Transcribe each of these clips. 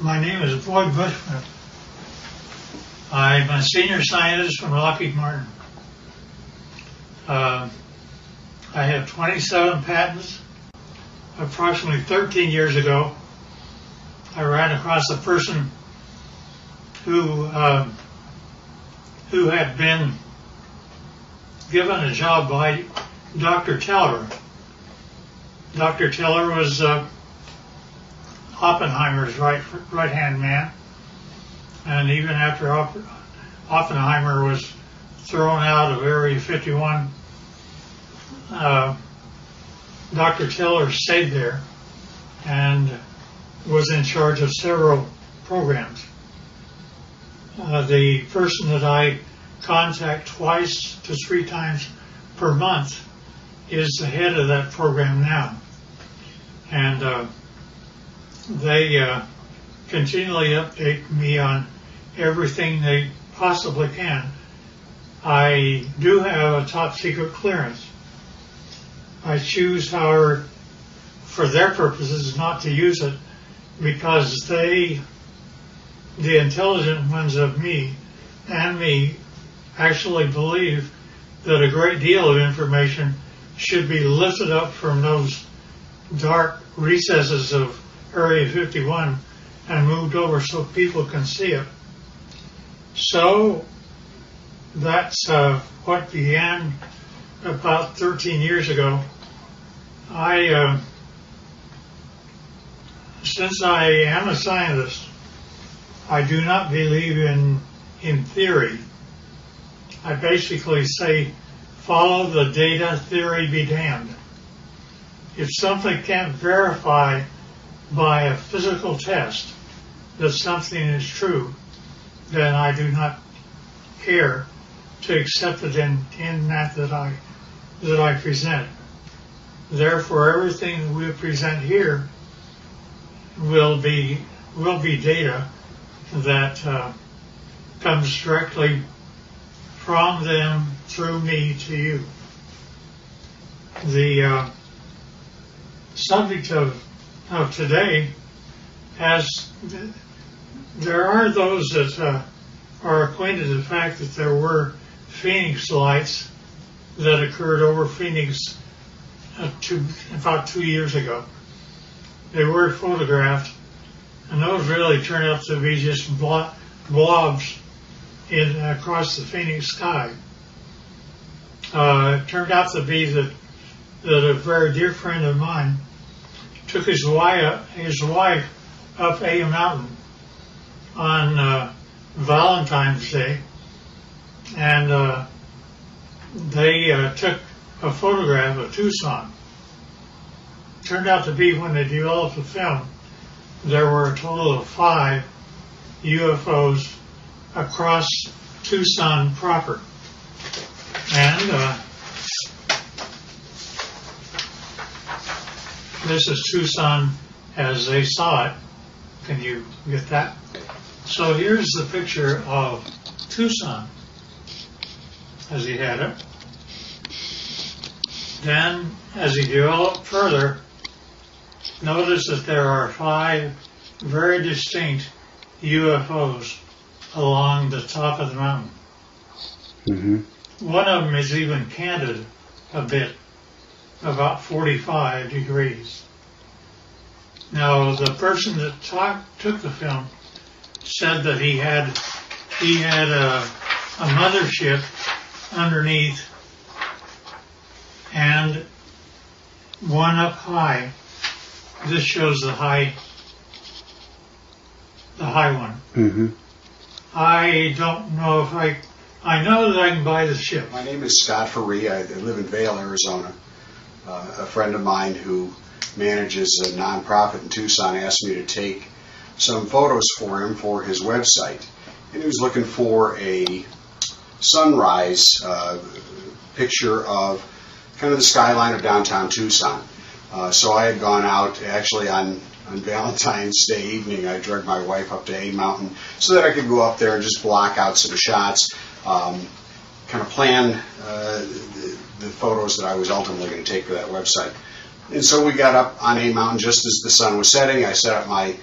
My name is Boyd Bushman. I'm a senior scientist from Lockheed Martin. I have 27 patents. Approximately 13 years ago, I ran across a person who had been given a job by Dr. Teller. Dr. Teller was Oppenheimer's right-hand man, and even after Oppenheimer was thrown out of Area 51, Dr. Teller stayed there and was in charge of several programs. The person that I contact twice to 3 times per month is the head of that program now. And they continually update me on everything they possibly can. I do have a top secret clearance. I choose, however, for their purposes, not to use it because the intelligent ones of me and me actually believe that a great deal of information should be lifted up from those dark recesses of Area 51 and moved over so people can see it. So that's what began about 13 years ago. Since I am a scientist, I do not believe in theory. I basically say, follow the data, theory be damned. If something can't verify by a physical test that something is true, then I do not care to accept it in that I present. Therefore, everything that we present here will be data that comes directly from them through me to you. The subject of today there are those that are acquainted with the fact that there were Phoenix lights that occurred over Phoenix about 2 years ago. They were photographed, and those really turned out to be just blobs across the Phoenix sky. It turned out to be that a very dear friend of mine took his wife up a mountain on Valentine's Day, and they took a photograph of Tucson. It turned out to be, when they developed the film, there were a total of 5 UFOs across Tucson proper. And this is Tucson as they saw it. Can you get that? So here's the picture of Tucson as he had it. Then, as he developed further, notice that there are 5 very distinct UFOs along the top of the mountain. Mm-hmm. One of them is even canted a bit, about 45 degrees. Now, the person that took the film said that he had a mothership underneath and one up high. This shows the high one. Mm-hmm. I don't know if I know that I can buy the ship. My name is Scott Faree. I live in Vail, Arizona. A friend of mine who manages a nonprofit in Tucson asked me to take some photos for him for his website. And he was looking for a sunrise picture of kind of the skyline of downtown Tucson. So I had gone out actually on Valentine's Day evening. I dragged my wife up to A Mountain so that I could go up there and just block out some shots, kind of plan the photos that I was ultimately going to take for that website. And so we got up on A Mountain just as the sun was setting. I set up my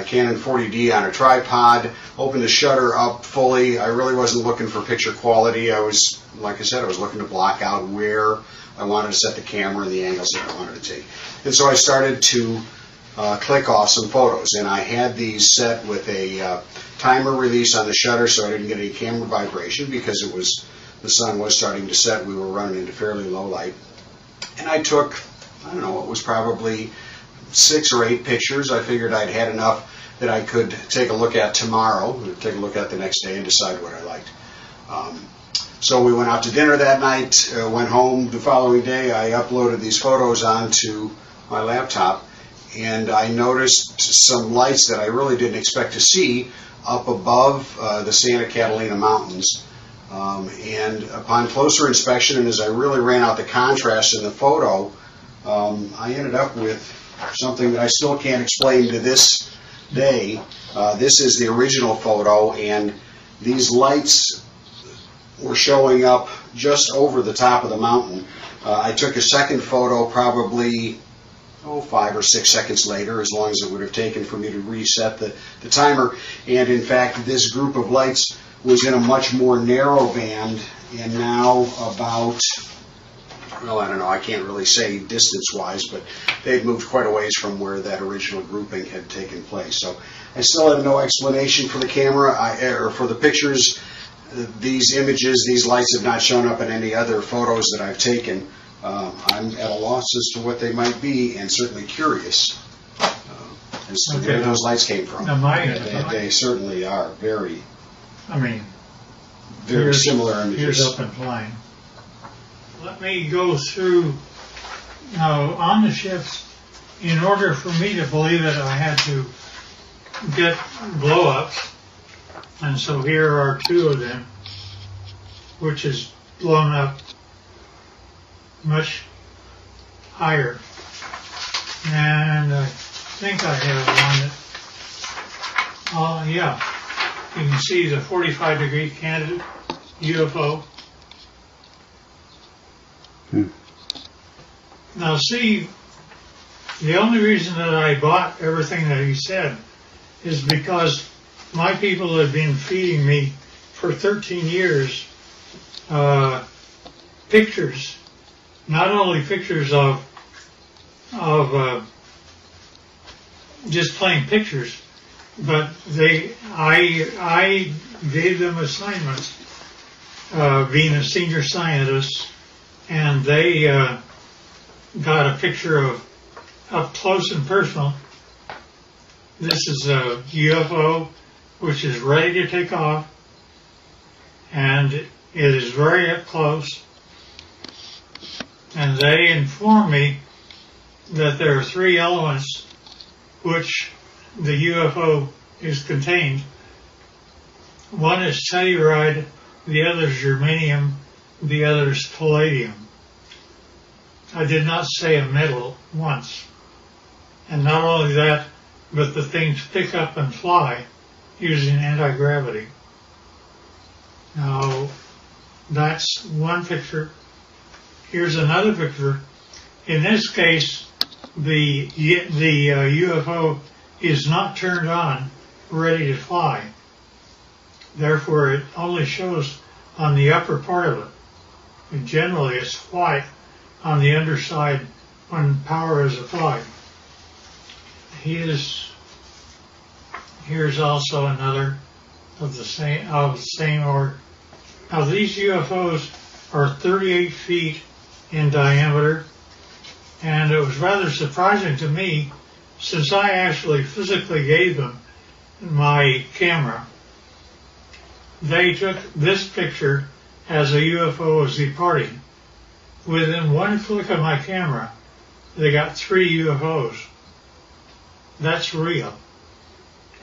Canon 40D on a tripod, opened the shutter up fully. I really wasn't looking for picture quality. I was, like I said, I was looking to block out where I wanted to set the camera and the angles that I wanted to take. And so I started to click off some photos, and I had these set with a timer release on the shutter so I didn't get any camera vibration because the sun was starting to set. We were running into fairly low light. And I took, I don't know, it was probably 6 or 8 pictures. I figured I'd had enough that I could take a look at tomorrow, take a look at the next day and decide what I liked. So we went out to dinner that night, went home the following day. I uploaded these photos onto my laptop, and I noticed some lights that I really didn't expect to see up above the Santa Catalina Mountains. And upon closer inspection, and as I really ran out the contrast in the photo, I ended up with something that I still can't explain to this day. This is the original photo, and these lights were showing up just over the top of the mountain. I took a second photo probably 5 or 6 seconds later, as long as it would have taken for me to reset the timer. And in fact, this group of lights was in a much more narrow band, and now about, well, I don't know, I can't really say distance-wise, but they'd moved quite a ways from where that original grouping had taken place. So I still have no explanation for the camera, or for the pictures. These images, these lights have not shown up in any other photos that I've taken. I'm at a loss as to what they might be, and certainly curious as to where those lights came from. They certainly are very similar images. Here's up and flying. Let me go through now on the ships. In order for me to believe it, I had to get blow-ups, and so here are 2 of them, which is blown up much higher. And I think I have one that, yeah, you can see the 45-degree candidate UFO. Now see, the only reason that I bought everything that he said is because my people had been feeding me for 13 years pictures, not only pictures of just plain pictures, but I gave them assignments, being a senior scientist, and they got a picture of up close and personal. This is a UFO which is ready to take off, and it is very up close. And they inform me that there are 3 elements which the UFO is contained. One is telluride, the other is germanium, the other is palladium. I did not say a metal once. And not only that, but the things pick up and fly using anti-gravity. Now, that's one picture. Here's another picture. In this case, the UFO is not turned on, ready to fly. Therefore, it only shows on the upper part of it. And generally, it's white on the underside when power is applied. Here's also another of the same order. Now, these UFOs are 38 feet in diameter, and it was rather surprising to me, since I actually physically gave them my camera. They took this picture as a UFO was departing. Within one click of my camera, they got 3 UFOs. That's real.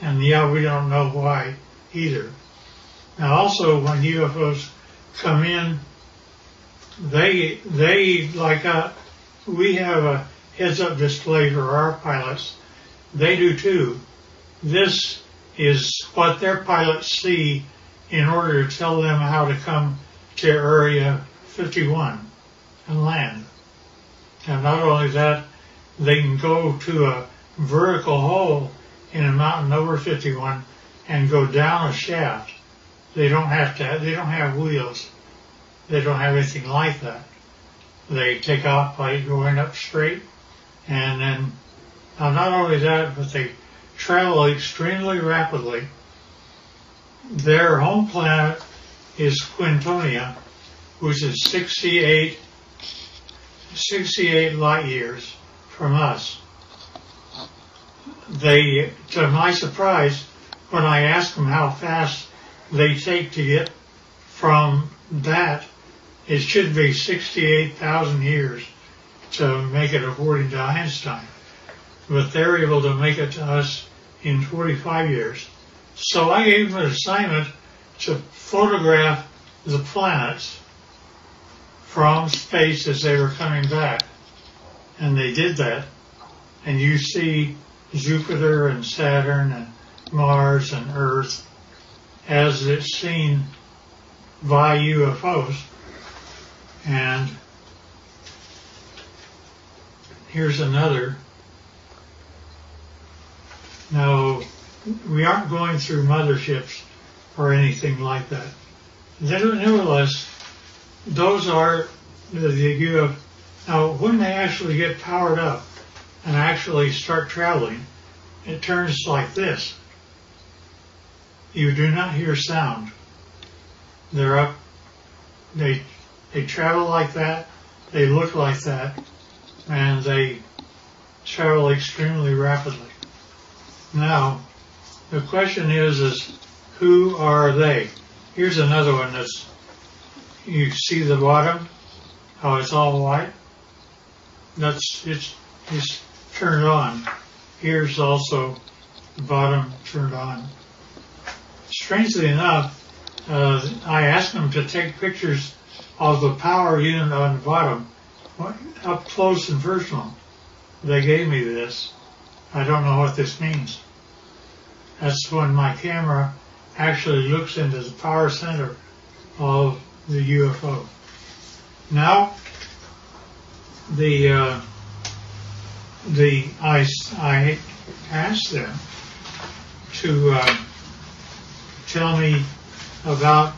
And yeah, we don't know why either. Now also, when UFOs come in, they like we have a heads-up display for our pilots. They do too. This is what their pilots see in order to tell them how to come to Area 51 and land. And not only that, they can go to a vertical hole in a mountain over 51 and go down a shaft. They don't have wheels. They don't have anything like that. They take off by going up straight, and then not only that, but they travel extremely rapidly. Their home planet is Quintonia, which is 68 light years from us. They, to my surprise, when I asked them how fast they take to get from that, it should be 68,000 years to make it according to Einstein. But they're able to make it to us in 45 years. So I gave them an assignment to photograph the planets from space as they were coming back. And they did that. And you see Jupiter and Saturn and Mars and Earth as it's seen by UFOs. And here's another. Now, we aren't going through motherships or anything like that. Nevertheless, those are the UFO. Now, when they actually get powered up and actually start traveling, it turns like this. You do not hear sound. They're up. They travel like that. They look like that, and they travel extremely rapidly. Now, the question is who are they? Here's another one that's, you see the bottom, how it's all white? It's turned on. Here's also the bottom turned on. Strangely enough, I asked them to take pictures of the power unit on the bottom, up close and personal. They gave me this. I don't know what this means. That's when my camera actually looks into the power center of the UFO. Now, I asked them to tell me about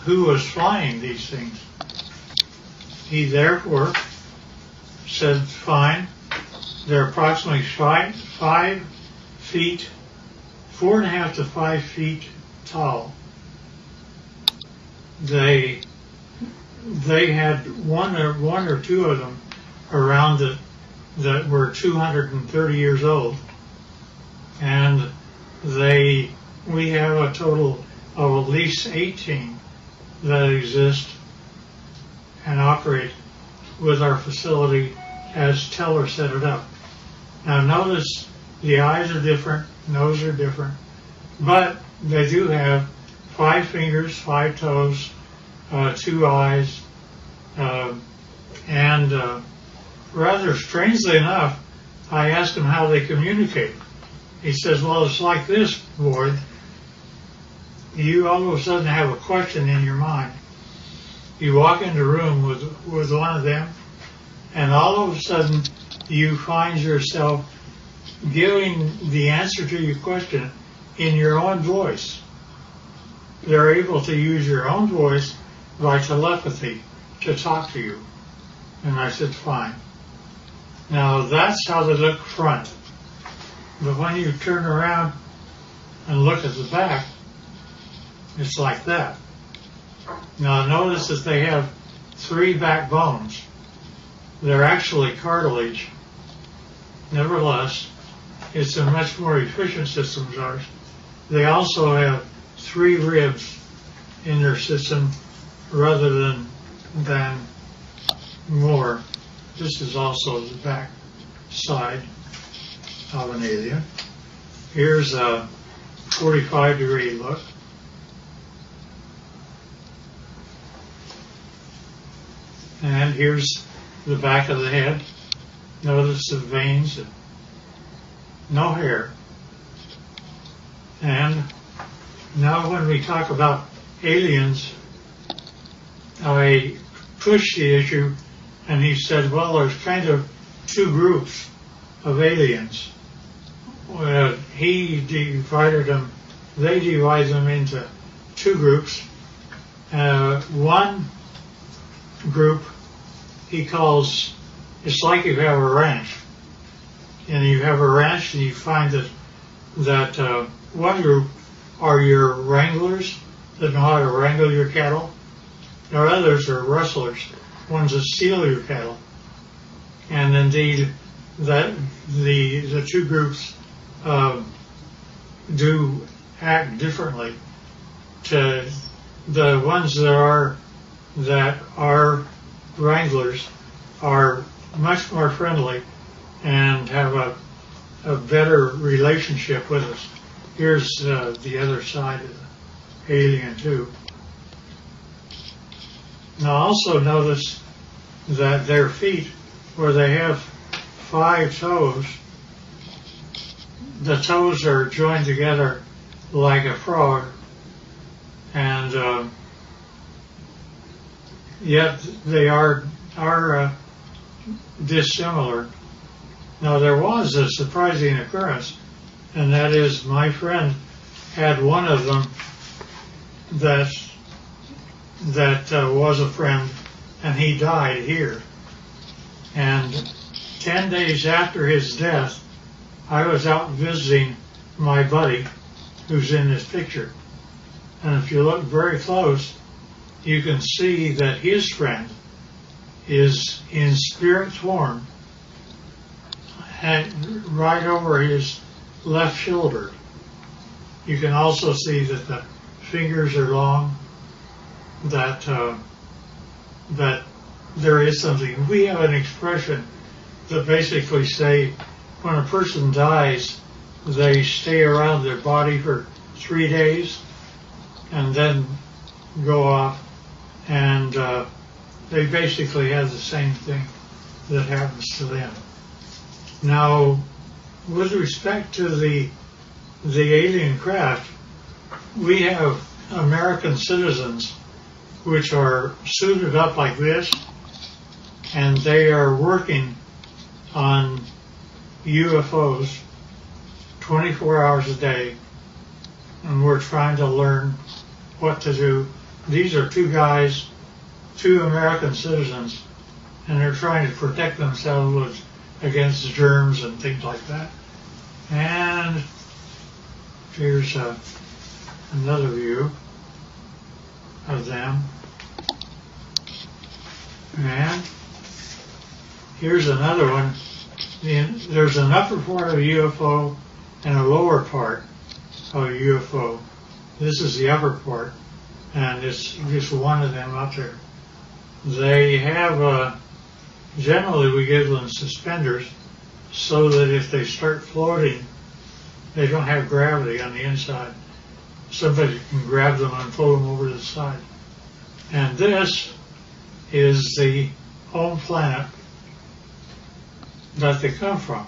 who was flying these things. He therefore said, fine, they're approximately 5 feet, 4.5 to 5 feet tall. They had one or two of them around it that were 230 years old, and we have a total of at least 18 that exist and operate with our facility as Teller set it up. Now notice the eyes are different, nose are different, but they do have 5 fingers, 5 toes, 2 eyes, and rather strangely enough, I asked him how they communicate. He says, well, it's like this, Ward. You all of a sudden have a question in your mind. You walk into a room with one of them, and all of a sudden you find yourself giving the answer to your question in your own voice. They're able to use your own voice by telepathy to talk to you. And I said, fine. Now that's how they look front. But when you turn around and look at the back, it's like that. Now notice that they have 3 backbones. They're actually cartilage. Nevertheless, it's a much more efficient system than ours. They also have 3 ribs in their system rather than more. This is also the back side of an alien. Here's a 45-degree look. And here's the back of the head. Notice the veins, no hair. And now when we talk about aliens, I pushed the issue, and he said, well, there's kind of 2 groups of aliens. he divided them, they divide them into two groups. One group he calls, it's like you have a ranch. And you have a ranch and you find that one group are your wranglers that know how to wrangle your cattle. The others are rustlers, ones that steal your cattle. And indeed, that the two groups do act differently. To the ones that are wranglers are much more friendly and have a better relationship with us. Here's the other side of the alien too. Now also notice that their feet, where they have 5 toes, the toes are joined together like a frog, and yet they are dissimilar. Now there was a surprising occurrence, and that is my friend had one of them that was a friend, and he died here. And 10 days after his death, I was out visiting my buddy who's in this picture. And if you look very close, you can see that his friend is in spirit form and right over his left shoulder. You can also see that the fingers are long, that there is something. We have an expression that basically say when a person dies, they stay around their body for 3 days and then go off, and they basically have the same thing that happens to them. Now, with respect to the alien craft, we have American citizens which are suited up like this, and they are working on UFOs 24 hours a day, and we're trying to learn what to do. These are 2 guys, 2 American citizens, and they're trying to protect themselves against germs and things like that. And here's another view of them. And here's another one. There's an upper part of a UFO and a lower part of a UFO. This is the upper part, and it's just one of them up there. They have, generally we give them suspenders so that if they start floating, they don't have gravity on the inside. Somebody can grab them and pull them over to the side. And this is the home planet that they come from,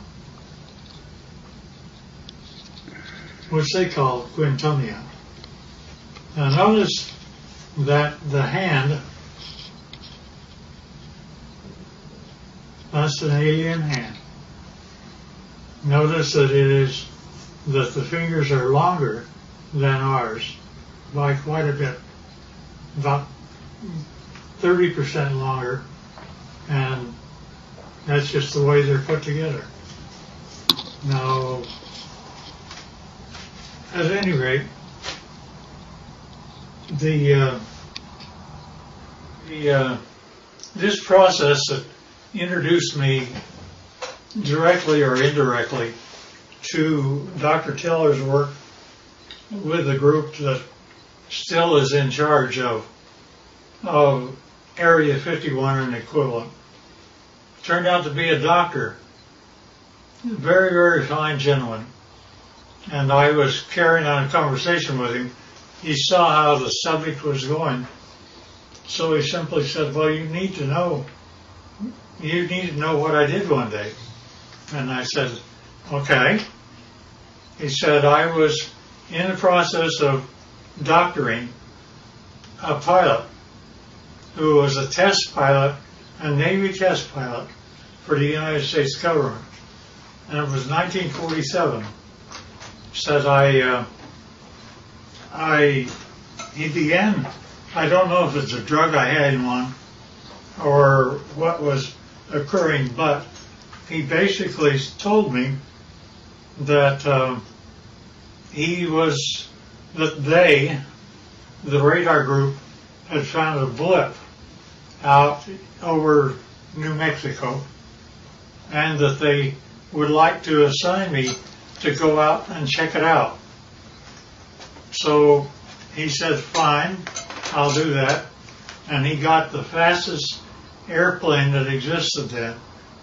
which they call Quintonia. Now notice that the hand, that's an alien hand. Notice that that the fingers are longer than ours by quite a bit, about 30% longer, and that's just the way they're put together. Now, at any rate, this process that introduced me directly or indirectly to Dr. Teller's work with the group that still is in charge of Area 51 and equivalent, turned out to be a doctor, very, very fine gentleman. And I was carrying on a conversation with him. He saw how the subject was going, so he simply said, well, you need to know what I did one day. And I said, okay. He said, I was in the process of doctoring a pilot who was a test pilot, a Navy test pilot for the United States government. And it was 1947. said he began, I don't know if it's a drug I had him on or what was occurring, but he basically told me that the radar group, had found a blip out over New Mexico, and that they would like to assign me to go out and check it out. So he said, fine, I'll do that. And he got the fastest airplane that existed then,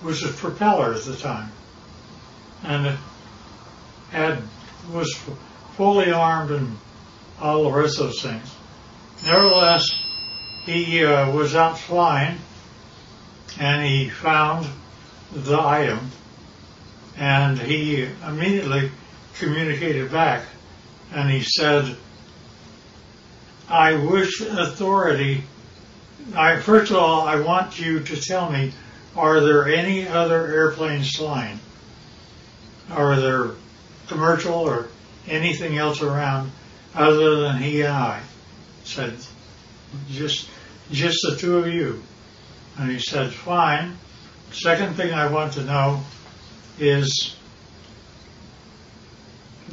which was a propeller at the time. And it was fully armed and all the rest of those things. Nevertheless, he was out flying, and he found the item, and he immediately communicated back, and he said, I wish authority, first of all, I want you to tell me, are there any other airplanes flying? Are there commercial or anything else around other than he and I? Said, just the two of you. And he said, fine. Second thing I want to know is,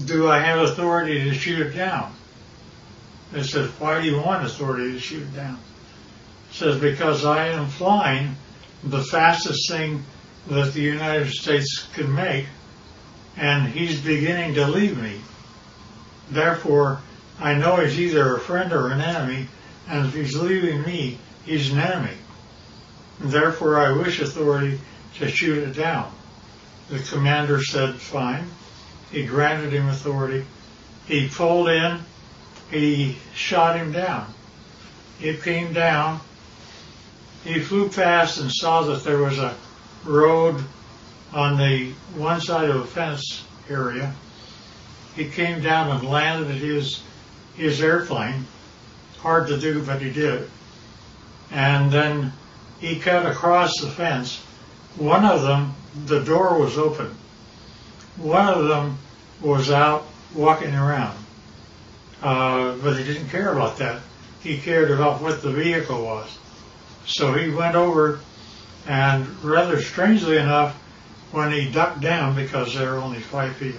do I have authority to shoot it down? I said, why do you want authority to shoot it down? He says, because I am flying the fastest thing that the United States can make, and he's beginning to leave me. Therefore, I know he's either a friend or an enemy, and if he's leaving me, he's an enemy. Therefore, I wish authority to shoot it down. The commander said, fine. He granted him authority. He pulled in. He shot him down. It came down. He flew past and saw that there was a road on the one side of a fence area. He came down and landed his airplane. Hard to do, but he did. And then he cut across the fence. One of them, the door was open. One of them was out walking around. But he didn't care about that. He cared about what the vehicle was. So he went over, and rather strangely enough, when he ducked down, because they were only 5 feet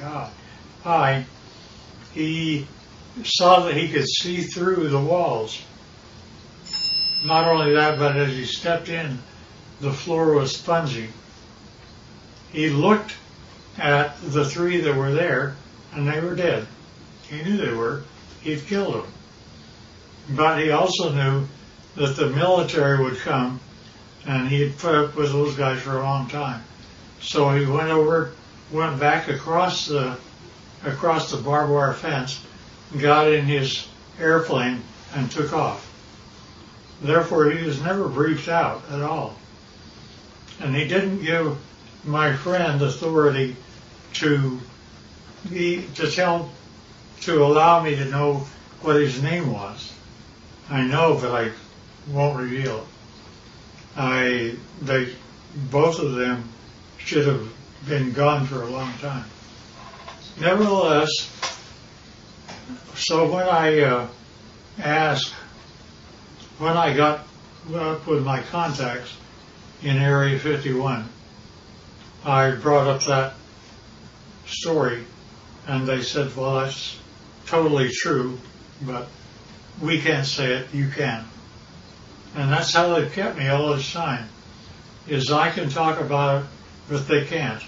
high, he saw that he could see through the walls. Not only that, but as he stepped in, the floor was spongy. He looked at the three that were there, and they were dead. He knew they were. He'd killed them. But he also knew that the military would come, and he had put up with those guys for a long time. So he went back across the barbed wire fence, got in his airplane, and took off. Therefore, he was never briefed out at all. And he didn't give my friend authority to allow me to know what his name was. I know, but I won't reveal it. Both of them should have been gone for a long time. Nevertheless, so when I got up with my contacts in Area 51, I brought up that story, and they said, well, that's totally true, but we can't say it, you can. And that's how they've kept me all this time, is I can talk about it, but they can't.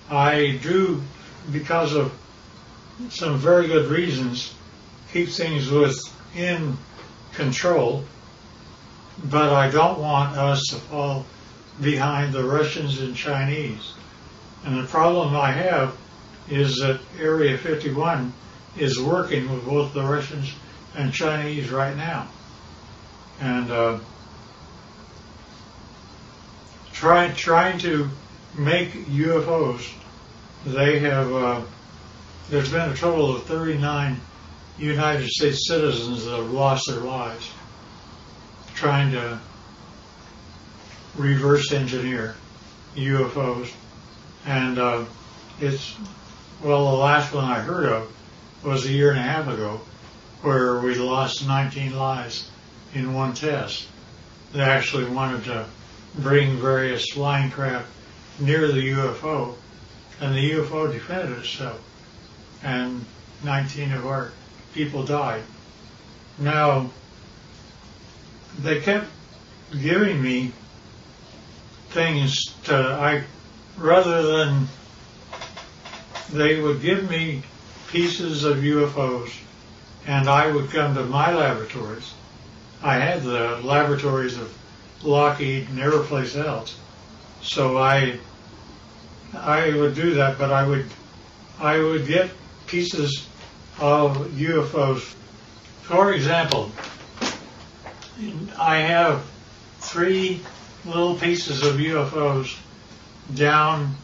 I do, because of some very good reasons, keep things within control, but I don't want us to fall behind the Russians and Chinese. And the problem I have is that Area 51 is working with both the Russians and Chinese right now. And trying to make UFOs, they have, there's been a total of 39 United States citizens that have lost their lives trying to reverse engineer UFOs. And it's Well, the last one I heard of was a year and a half ago, where we lost 19 lives in one test. They actually wanted to bring various flying craft near the UFO, and the UFO defended itself, and 19 of our people died. Now, they kept giving me things rather than, they would give me pieces of UFOs, and I would come to my laboratories. I had the laboratories of Lockheed and every place else, so I would do that, but I would get pieces of UFOs. For example, I have 3 little pieces of UFOs down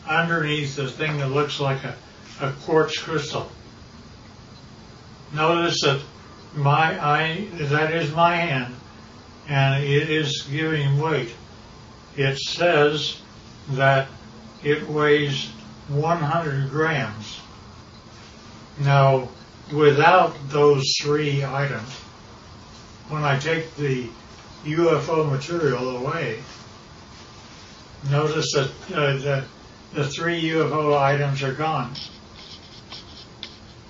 underneath the thing that looks like a quartz crystal. Notice that that is my hand, and it is giving weight. It says that it weighs 100 grams. Now, without those 3 items, when I take the UFO material away, notice that the 3 UFO items are gone.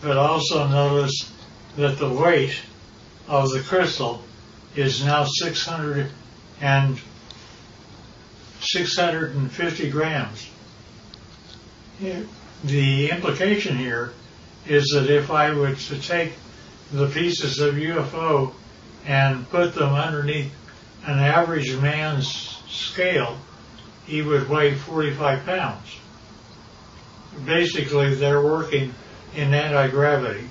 But also notice that the weight of the crystal is now 650 grams. The implication here is that if I were to take the pieces of UFO and put them underneath an average man's scale, he would weigh 45 pounds. Basically, they're working in anti-gravity,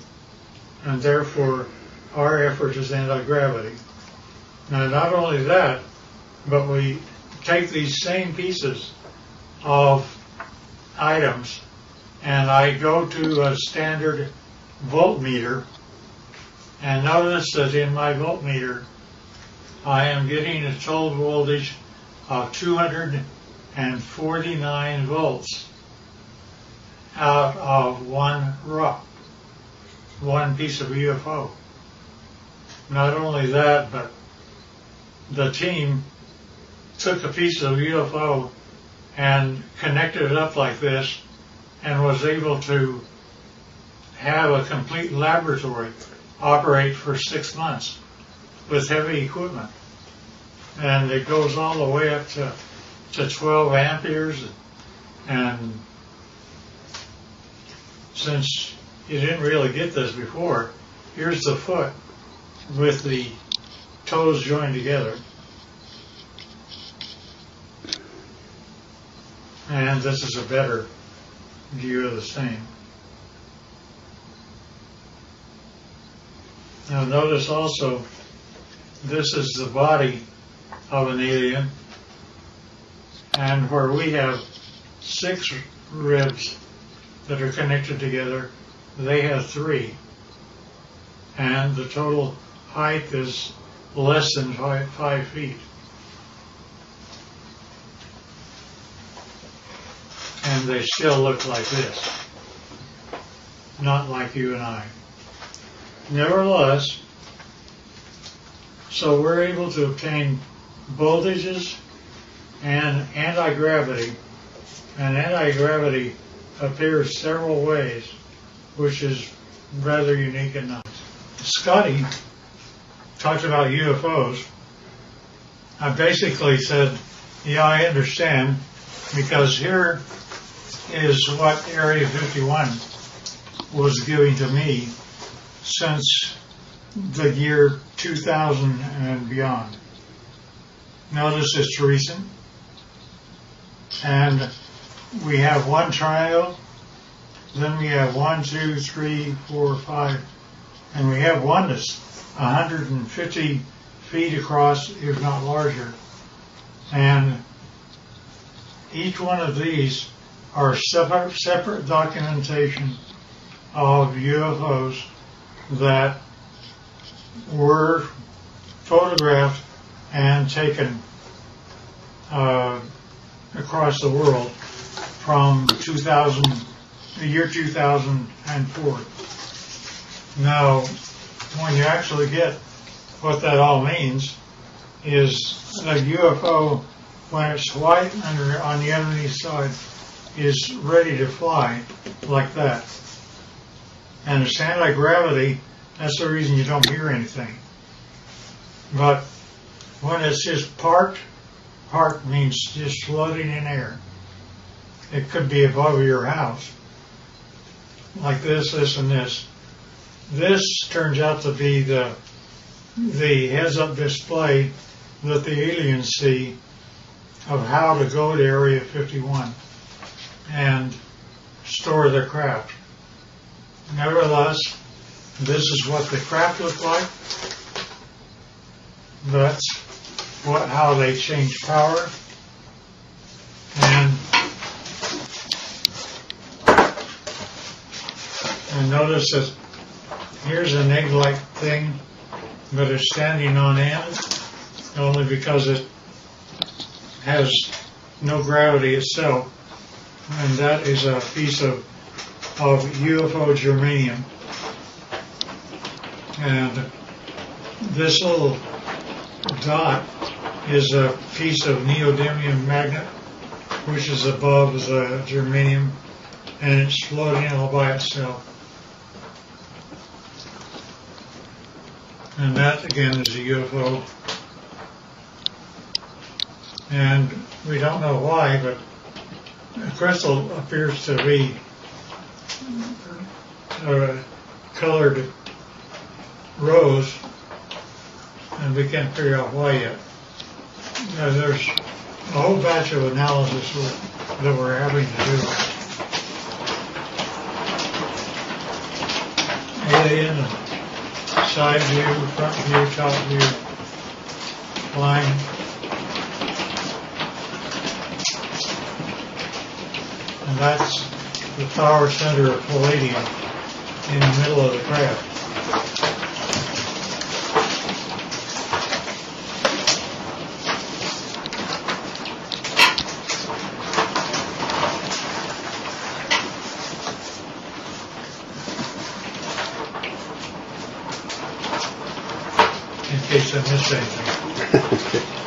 and therefore our effort is anti-gravity. Now, not only that, but we take these same pieces of items, and I go to a standard voltmeter, and notice that in my voltmeter I am getting a total voltage of 249 volts out of one piece of UFO. Not only that, but the team took a piece of UFO and connected it up like this and was able to have a complete laboratory operate for 6 months with heavy equipment. And it goes all the way up to 12 amperes. And since you didn't really get this before, here's the foot with the toes joined together. And this is a better view of the same. Now notice also, this is the body of an alien, and where we have 6 ribs that are connected together, they have 3. And the total height is less than 5 feet. And they still look like this, not like you and I. Nevertheless, so we're able to obtain voltages and anti-gravity, and anti-gravity appears several ways, which is rather unique and nice. Scotty talked about UFOs. I basically said, yeah, I understand, because here is what Area 51 was giving to me since the year 2000 and beyond. Notice it's recent. And we have one triangle, then we have 1, 2, 3, 4, 5, and we have one that's 150 feet across, if not larger. And each one of these are separate documentation of UFOs that were photographed and taken across the world from 2000 the year 2004. Now, when you actually get what that all means, is a UFO, when it's white and on the underneath side, is ready to fly like that. And it's anti-gravity, that's the reason you don't hear anything. But when it's just parked means just floating in air. It could be above your house, like this, and this. This turns out to be the heads-up display that the aliens see of how to go to Area 51 and store their craft. Nevertheless, this is what the craft look like. That's how they change power. And notice that here's an egg-like thing, but it's standing on end only because it has no gravity itself. And that is a piece of UFO germanium. And this little dot is a piece of neodymium magnet, which is above the germanium, and it's floating all by itself. And that, again, is a UFO. And we don't know why, but the crystal appears to be colored rose, and we can't figure out why yet. Now, there's a whole batch of analysis that we're having to do. Alien, side view, front view, top view, line. And that's the power center of palladium in the middle of the craft. In case I missed anything.